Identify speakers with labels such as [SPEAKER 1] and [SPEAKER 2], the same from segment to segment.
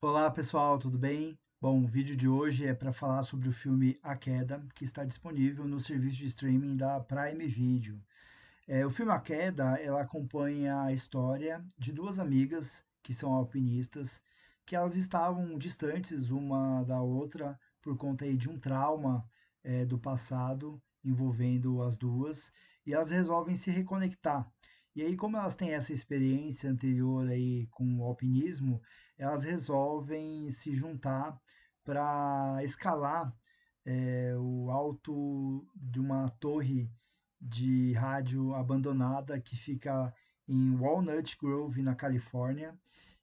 [SPEAKER 1] Olá pessoal, tudo bem? Bom, o vídeo de hoje é para falar sobre o filme A Queda, que está disponível no serviço de streaming da Prime Video. O filme A Queda, ela acompanha a história de duas amigas que são alpinistas, que elas estavam distantes uma da outra por conta aí de um trauma do passado envolvendo as duas, e elas resolvem se reconectar. E aí, como elas têm essa experiência anterior aí com o alpinismo, elas resolvem se juntar para escalar o alto de uma torre de rádio abandonada que fica em Walnut Grove, na Califórnia,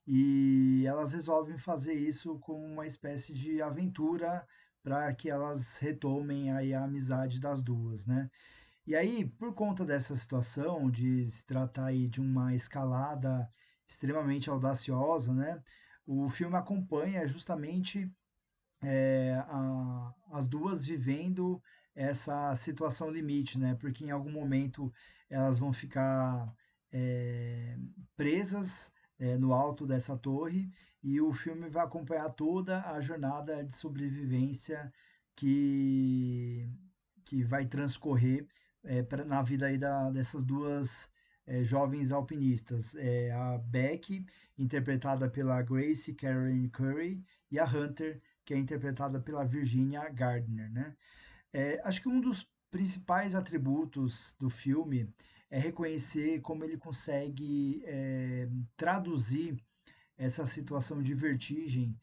[SPEAKER 1] e elas resolvem fazer isso como uma espécie de aventura para que elas retomem aí a amizade das duas, né? E aí, por conta dessa situação de se tratar aí de uma escalada extremamente audaciosa, né? O filme acompanha justamente as duas vivendo essa situação limite, né? Porque em algum momento elas vão ficar é, presas no alto dessa torre, e o filme vai acompanhar toda a jornada de sobrevivência que, que vai transcorrer na vida aí dessas duas jovens alpinistas. A Beck, interpretada pela Grace Carolyn Curry, e a Hunter, que é interpretada pela Virginia Gardner, né? Acho que um dos principais atributos do filme é reconhecer como ele consegue traduzir essa situação de vertigem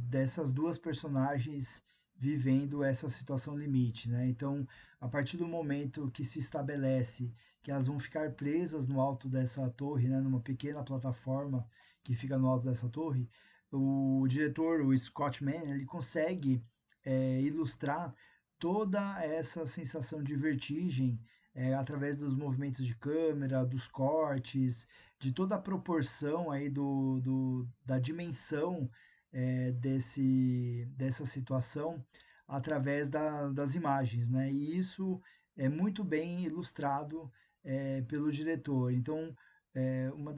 [SPEAKER 1] dessas duas personagens vivendo essa situação limite, né? Então, a partir do momento que se estabelece que elas vão ficar presas no alto dessa torre, né, numa pequena plataforma que fica no alto dessa torre, o diretor, o Scott Mann, ele consegue ilustrar toda essa sensação de vertigem através dos movimentos de câmera, dos cortes, de toda a proporção aí da dimensão dessa situação através das imagens, né? E isso é muito bem ilustrado pelo diretor. Então, uma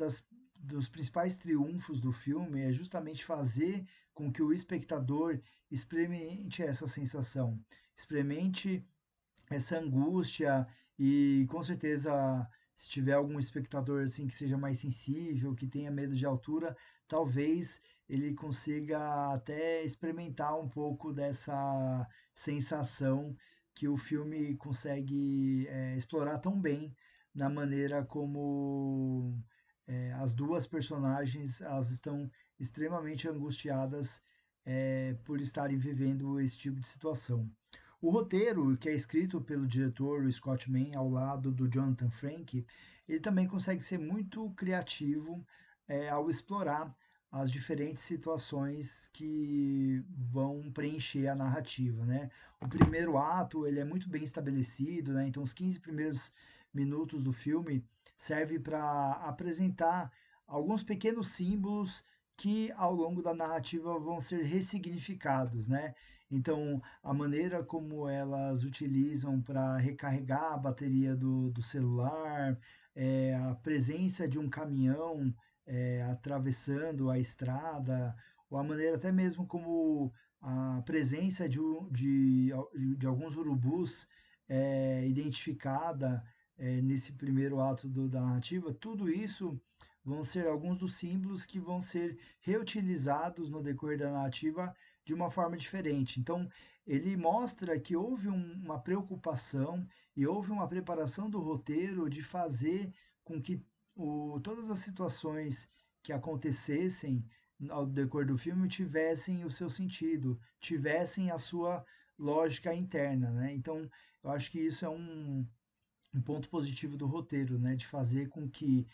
[SPEAKER 1] dos principais triunfos do filme é justamente fazer com que o espectador experimente essa sensação, experimente essa angústia, e com certeza se tiver algum espectador assim que seja mais sensível, que tenha medo de altura, talvez ele consiga até experimentar um pouco dessa sensação que o filme consegue explorar tão bem na maneira como as duas personagens elas estão extremamente angustiadas por estarem vivendo esse tipo de situação. O roteiro, que é escrito pelo diretor o Scott Mann ao lado do Jonathan Frank, ele também consegue ser muito criativo ao explorar as diferentes situações que vão preencher a narrativa, né? O primeiro ato, ele é muito bem estabelecido, né? Então os 15 primeiros minutos do filme serve para apresentar alguns pequenos símbolos que ao longo da narrativa vão ser ressignificados, né? Então, a maneira como elas utilizam para recarregar a bateria do celular, a presença de um caminhão atravessando a estrada, ou a maneira até mesmo como a presença de alguns urubus identificada nesse primeiro ato da narrativa, tudo isso vão ser alguns dos símbolos que vão ser reutilizados no decorrer da narrativa de uma forma diferente. Então, ele mostra que houve uma preocupação e houve uma preparação do roteiro de fazer com que todas as situações que acontecessem ao decorrer do filme tivessem o seu sentido, tivessem a sua lógica interna, né? Então, eu acho que isso é um ponto positivo do roteiro, né? De fazer com que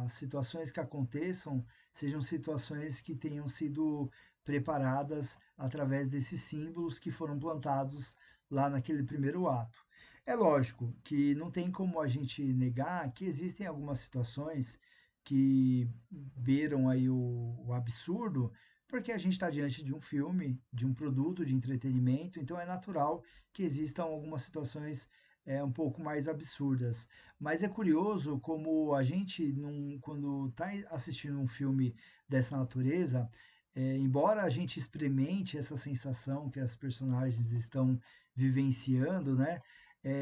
[SPEAKER 1] as situações que aconteçam sejam situações que tenham sido preparadas através desses símbolos que foram plantados lá naquele primeiro ato. É lógico que não tem como a gente negar que existem algumas situações que beiram aí o absurdo, porque a gente está diante de um filme, de um produto de entretenimento, então é natural que existam algumas situações um pouco mais absurdas. Mas é curioso como a gente, quando está assistindo um filme dessa natureza, embora a gente experimente essa sensação que as personagens estão vivenciando, né?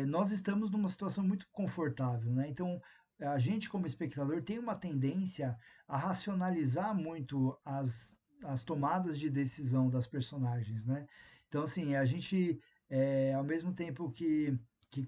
[SPEAKER 1] Nós estamos numa situação muito confortável, né? Então, a gente, como espectador, tem uma tendência a racionalizar muito as tomadas de decisão das personagens, né? Então, assim, a gente, ao mesmo tempo que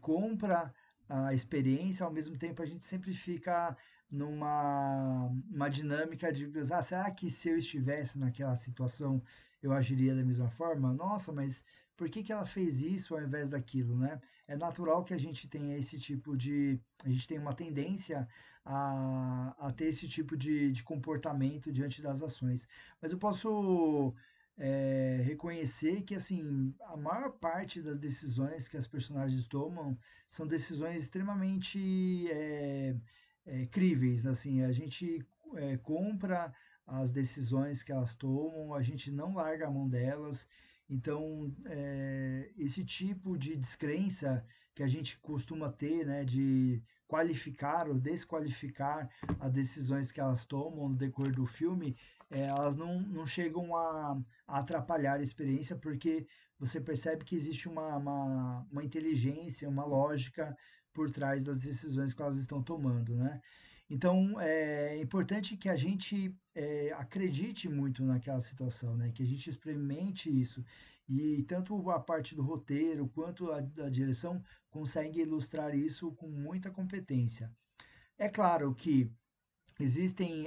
[SPEAKER 1] compra a experiência, ao mesmo tempo a gente sempre fica uma dinâmica de, será que se eu estivesse naquela situação eu agiria da mesma forma? Nossa, mas por que que ela fez isso ao invés daquilo, né? É natural que a gente tenha esse tipo a gente tem uma tendência a ter esse tipo de comportamento diante das ações. Mas eu posso reconhecer que, assim, a maior parte das decisões que as personagens tomam são decisões extremamente críveis, assim, a gente compra as decisões que elas tomam, a gente não larga a mão delas, então esse tipo de descrença que a gente costuma ter, né, de qualificar ou desqualificar as decisões que elas tomam no decorrer do filme, elas não chegam a atrapalhar a experiência, porque você percebe que existe uma inteligência, uma lógica por trás das decisões que elas estão tomando, né? Então, é importante que a gente acredite muito naquela situação, né? Que a gente experimente isso. E tanto a parte do roteiro quanto a da direção consegue ilustrar isso com muita competência. É claro que existem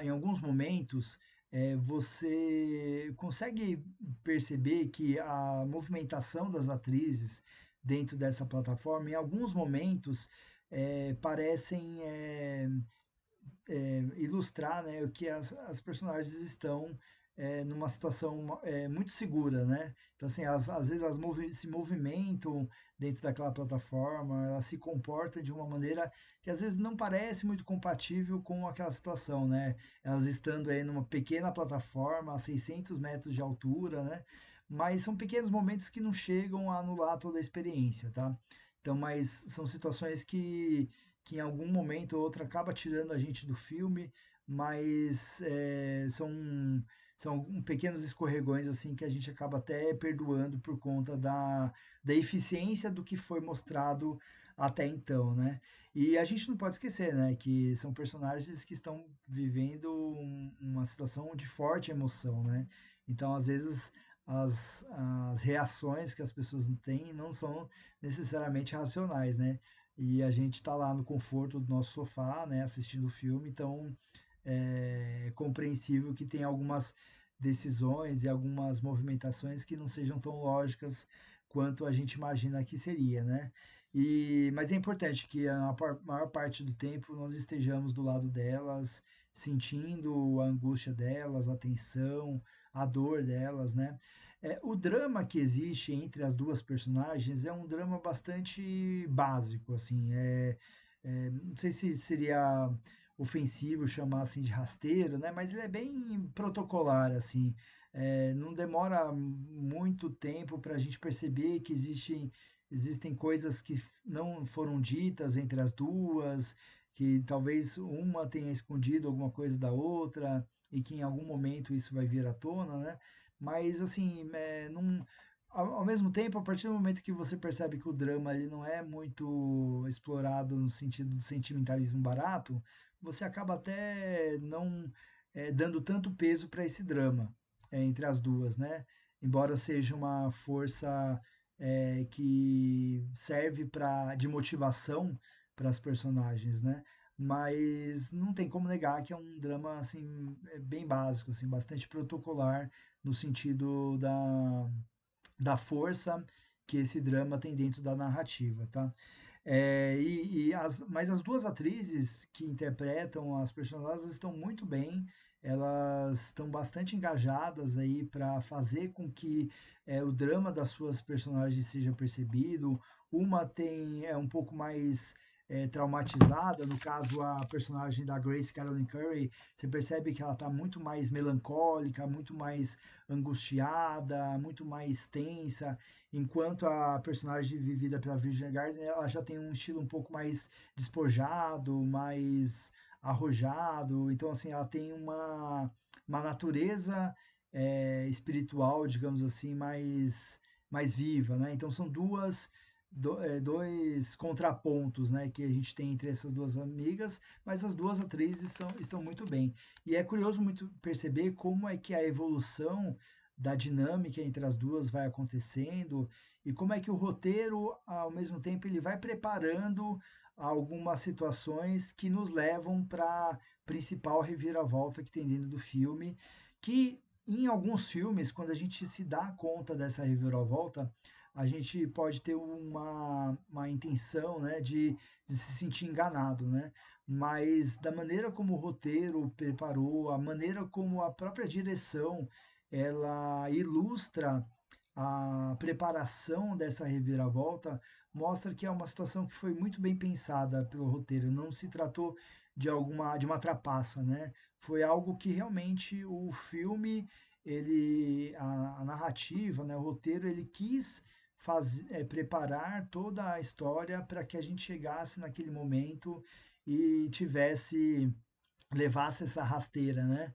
[SPEAKER 1] em alguns momentos você consegue perceber que a movimentação das atrizes dentro dessa plataforma, em alguns momentos, parecem ilustrar, né, o que as personagens estão numa situação muito segura, né? Então, assim, às vezes elas se movimentam dentro daquela plataforma, elas se comportam de uma maneira que às vezes não parece muito compatível com aquela situação, né? Elas estando aí numa pequena plataforma a 600 metros de altura, né? Mas são pequenos momentos que não chegam a anular toda a experiência, tá? Então, mas são situações que em algum momento ou outro acaba tirando a gente do filme, mas são pequenos escorregões assim que a gente acaba até perdoando por conta da eficiência do que foi mostrado até então, né? E a gente não pode esquecer, né, que são personagens que estão vivendo uma situação de forte emoção, né? Então, às vezes, as reações que as pessoas têm não são necessariamente racionais, né? E a gente está lá no conforto do nosso sofá, né, assistindo o filme, então é compreensível que tem algumas decisões e algumas movimentações que não sejam tão lógicas quanto a gente imagina que seria, né? Mas é importante que a maior parte do tempo nós estejamos do lado delas, sentindo a angústia delas, a tensão, a dor delas, né? O drama que existe entre as duas personagens é um drama bastante básico, assim. Não sei se seria ofensivo chamar assim de rasteiro, né? Mas ele é bem protocolar, assim. Não demora muito tempo para a gente perceber que existem coisas que não foram ditas entre as duas, que talvez uma tenha escondido alguma coisa da outra e que em algum momento isso vai vir à tona, né? Mas assim, não, ao mesmo tempo, a partir do momento que você percebe que o drama ele não é muito explorado no sentido do sentimentalismo barato, você acaba até não dando tanto peso para esse drama entre as duas, né? Embora seja uma força que serve de motivação para as personagens, né? Mas não tem como negar que é um drama assim bem básico, assim, bastante protocolar no sentido da força que esse drama tem dentro da narrativa, tá? Mas as duas atrizes que interpretam as personagens elas estão muito bem, elas estão bastante engajadas aí para fazer com que o drama das suas personagens seja percebido. Uma tem um pouco mais traumatizada. No caso, a personagem da Grace Caroline Curry, você percebe que ela está muito mais melancólica, muito mais angustiada, muito mais tensa, enquanto a personagem vivida pela Virginia Gardner, ela já tem um estilo um pouco mais despojado, mais arrojado. Então, assim, ela tem uma natureza espiritual, digamos assim, mais viva, né? Então são dois contrapontos, né, que a gente tem entre essas duas amigas, mas as duas atrizes estão muito bem. E é curioso muito perceber como é que a evolução da dinâmica entre as duas vai acontecendo e como é que o roteiro, ao mesmo tempo, ele vai preparando algumas situações que nos levam para a principal reviravolta que tem dentro do filme, que em alguns filmes, quando a gente se dá conta dessa reviravolta, a gente pode ter uma intenção, né, de se sentir enganado, né? Mas da maneira como o roteiro preparou, a maneira como a própria direção ela ilustra a preparação dessa reviravolta, mostra que é uma situação que foi muito bem pensada pelo roteiro. Não se tratou de uma trapaça, né? Foi algo que realmente o filme, a narrativa, né, o roteiro, ele quis preparar toda a história para que a gente chegasse naquele momento e levasse essa rasteira, né?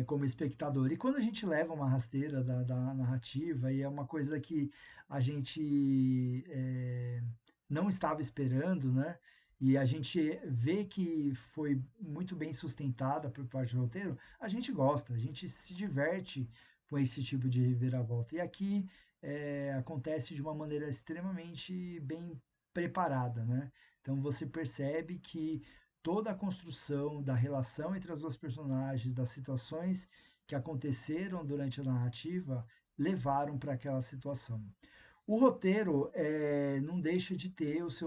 [SPEAKER 1] Como espectador. E quando a gente leva uma rasteira da narrativa, e é uma coisa que a gente não estava esperando, né? E a gente vê que foi muito bem sustentada por parte do roteiro, a gente gosta, a gente se diverte com esse tipo de reviravolta. E aqui acontece de uma maneira extremamente bem preparada, né? Então você percebe que toda a construção da relação entre as duas personagens, das situações que aconteceram durante a narrativa, levaram para aquela situação. O roteiro não deixa de ter os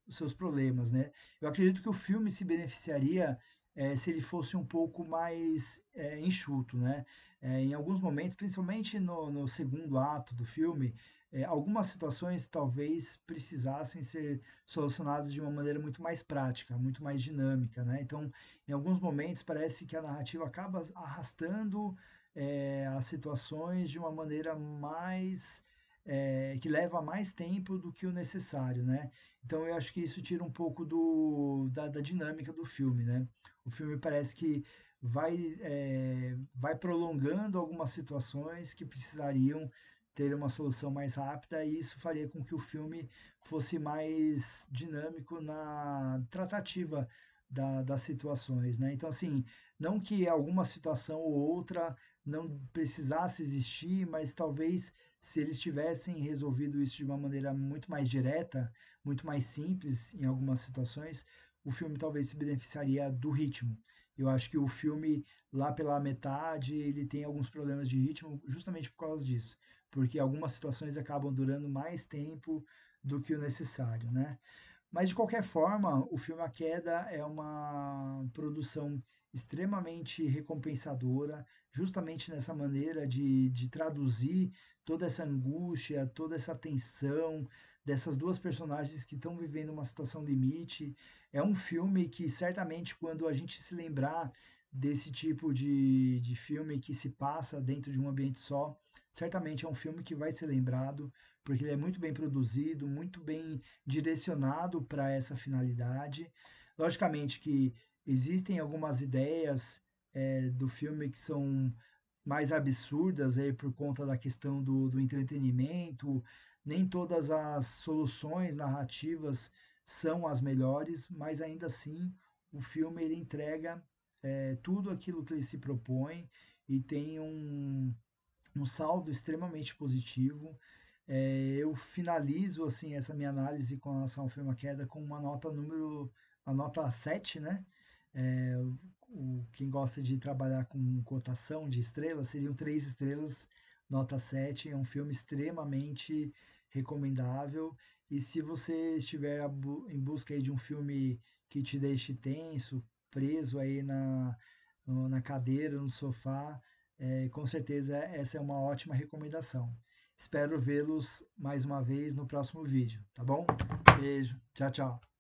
[SPEAKER 1] seus problemas, né? Eu acredito que o filme se beneficiaria se ele fosse um pouco mais enxuto, né? Em alguns momentos, principalmente no segundo ato do filme, algumas situações talvez precisassem ser solucionadas de uma maneira muito mais prática, muito mais dinâmica, né? Então, em alguns momentos parece que a narrativa acaba arrastando as situações de uma maneira mais que leva mais tempo do que o necessário, né? Então eu acho que isso tira um pouco da dinâmica do filme, né? O filme parece que vai prolongando algumas situações que precisariam ter uma solução mais rápida e isso faria com que o filme fosse mais dinâmico na tratativa das situações, né? Então, assim, não que alguma situação ou outra não precisasse existir, mas talvez se eles tivessem resolvido isso de uma maneira muito mais direta, muito mais simples em algumas situações, o filme talvez se beneficiaria do ritmo. Eu acho que o filme, lá pela metade, ele tem alguns problemas de ritmo justamente por causa disso, porque algumas situações acabam durando mais tempo do que o necessário, né? Mas de qualquer forma, o filme A Queda é uma produção extremamente recompensadora, justamente nessa maneira de traduzir toda essa angústia, toda essa tensão dessas duas personagens que estão vivendo uma situação limite. É um filme que certamente quando a gente se lembrar desse tipo de filme que se passa dentro de um ambiente só, certamente é um filme que vai ser lembrado, porque ele é muito bem produzido, muito bem direcionado para essa finalidade. Logicamente que existem algumas ideias do filme que são mais absurdas aí por conta da questão do entretenimento. Nem todas as soluções narrativas são as melhores, mas ainda assim o filme ele entrega tudo aquilo que ele se propõe e tem um saldo extremamente positivo. Eu finalizo assim essa minha análise com relação ao filme A Queda com a nota 7, né? É, quem gosta de trabalhar com cotação de estrelas, seriam 3 estrelas, nota 7. É um filme extremamente recomendável. E se você estiver em busca aí de um filme que te deixe tenso, preso aí na cadeira, no sofá, com certeza essa é uma ótima recomendação. Espero vê-los mais uma vez no próximo vídeo, tá bom? Beijo, tchau, tchau.